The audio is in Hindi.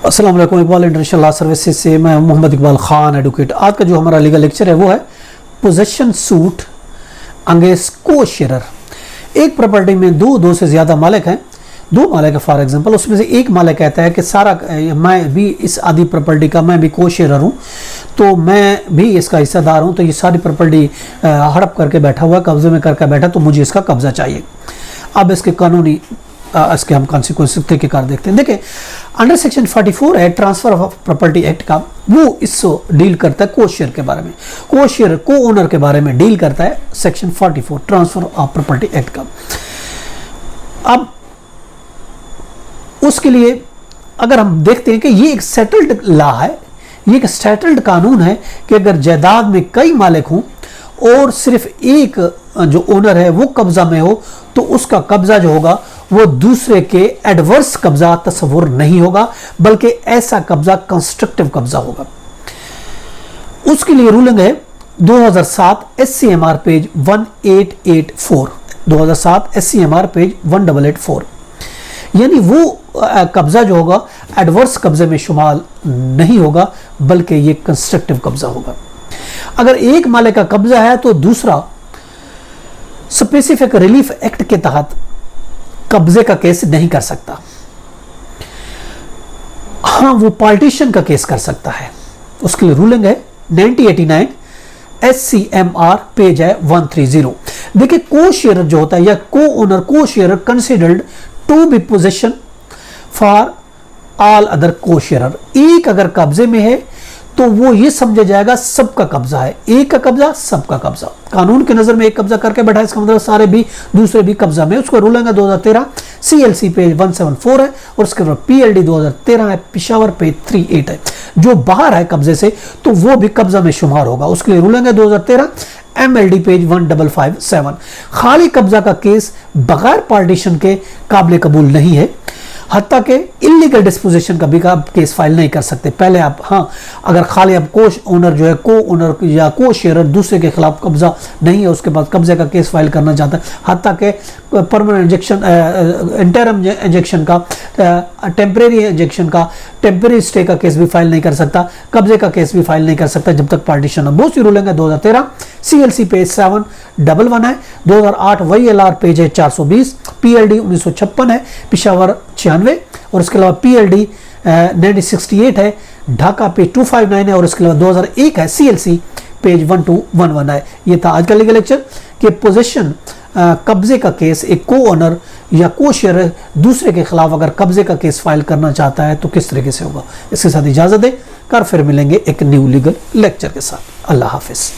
अस्सलाम वालेकुम, इकबाल इंटरनेशनल लॉ सर्विसेज से मैं मोहम्मद इकबाल खान एडवोकेट। आज का जो हमारा लीगल लेक्चर है वो है पोजेशन सूट अगेंस्ट को शेयरर। एक प्रॉपर्टी में दो से ज़्यादा मालिक हैं, दो मालिक है फॉर एग्जांपल, उसमें से एक मालिक कहता है कि सारा मैं भी इस आधी प्रॉपर्टी का मैं भी को शेयरर हूँ, तो मैं भी इसका हिस्सेदार हूँ, तो ये सारी प्रॉपर्टी हड़प करके बैठा हुआ है, कब्जे में करके बैठा, तो मुझे इसका कब्जा चाहिए। अब इसके कानूनी इसके हम कॉन्सिक्वेंस तरीकेकार देखते हैं। देखिए, अंडर सेक्शन 44 है ट्रांसफर ऑफ प्रॉपर्टी एक्ट का, वो इससे डील करता है को शेयर के बारे में, को शेयर को ओनर के बारे में डील करता है section 44 transfer of property act का। अब उसके लिए अगर हम देखते हैं कि ये एक सेटल्ड लॉ है, ये एक सेटल्ड कानून है कि अगर जायदाद में कई मालिक हों और सिर्फ एक जो ओनर है वो कब्जा में हो, तो उसका कब्जा जो होगा वो दूसरे के एडवर्स कब्जा तस्वुर नहीं होगा, बल्कि ऐसा कब्जा कंस्ट्रक्टिव कब्जा होगा। उसके लिए रूलिंग है 2007 SCMR पेज 1884, 2007 SCMR पेज 1884। यानी वो कब्जा जो होगा एडवर्स कब्जे में शुमार नहीं होगा, बल्कि ये कंस्ट्रक्टिव कब्जा होगा। अगर एक मालिक का कब्जा है तो दूसरा स्पेसिफिक रिलीफ एक्ट के तहत कब्जे का केस नहीं कर सकता। हाँ, वो पार्टीशन का केस कर सकता है। उसके लिए रूलिंग है 1989 SCMR पेज है 130। देखिए, को शेयर जो होता है या co owner co share considered to be possession for all other co share. एक अगर कब्जे में है तो वो ये समझा जाएगा सबका कब्जा है, एक का कब्जा सबका कब्जा। कानून के नजर में एक कब्जा करके बैठा है, इसका मतलब सारे भी दूसरे भी कब्जा में। उसका रूलिंग है 2013 CLC पेज 174 है, और उसके बाद PLD 2013 है, पिशावर पेज 38 है। जो बाहर है कब्जे से तो वो भी कब्जा में शुमार होगा। उसके लिए रूलिंग है 2013 MLD पेज 1557। खाली कब्जा का केस बगैर पार्टीशन के काबिल कबूल नहीं है, हत्ता के इलीगल डिस्पोजिशन का भी आप केस फाइल नहीं कर सकते। पहले आप, हाँ, अगर खाली आप को ओनर जो है को ओनर या को शेयरर दूसरे के खिलाफ कब्जा नहीं है, उसके बाद कब्जे का केस फाइल करना चाहता है, हत्ता के परमानेंट इंजेक्शन, इंटरम इंजेक्शन का, टेम्परेरी इंजेक्शन का, टेम्परेरी स्टे का केस भी फाइल नहीं कर सकता, कब्जे का केस भी फाइल नहीं कर सकता जब तक पार्टीशन हो। बहुत सी रूलिंग है 2013 CLC पेज 711 है, 2008 YLR पेज है 420, PLD 1956 है, पिशावर 96, और उसके अलावा PLD 1968 है, ढाका पेज 259 है, और उसके अलावा 2001 है CLC पेज 1211 है। ये था आज का लीगल लेक्चर कि पोजेशन कब्जे का केस एक को ओनर या को शेयर दूसरे के खिलाफ अगर कब्जे का केस फाइल करना चाहता है तो किस तरीके से होगा। इसके साथ इजाजत दें, कर फिर मिलेंगे एक न्यू लीगल लेक्चर के साथ। अल्लाह हाफिज।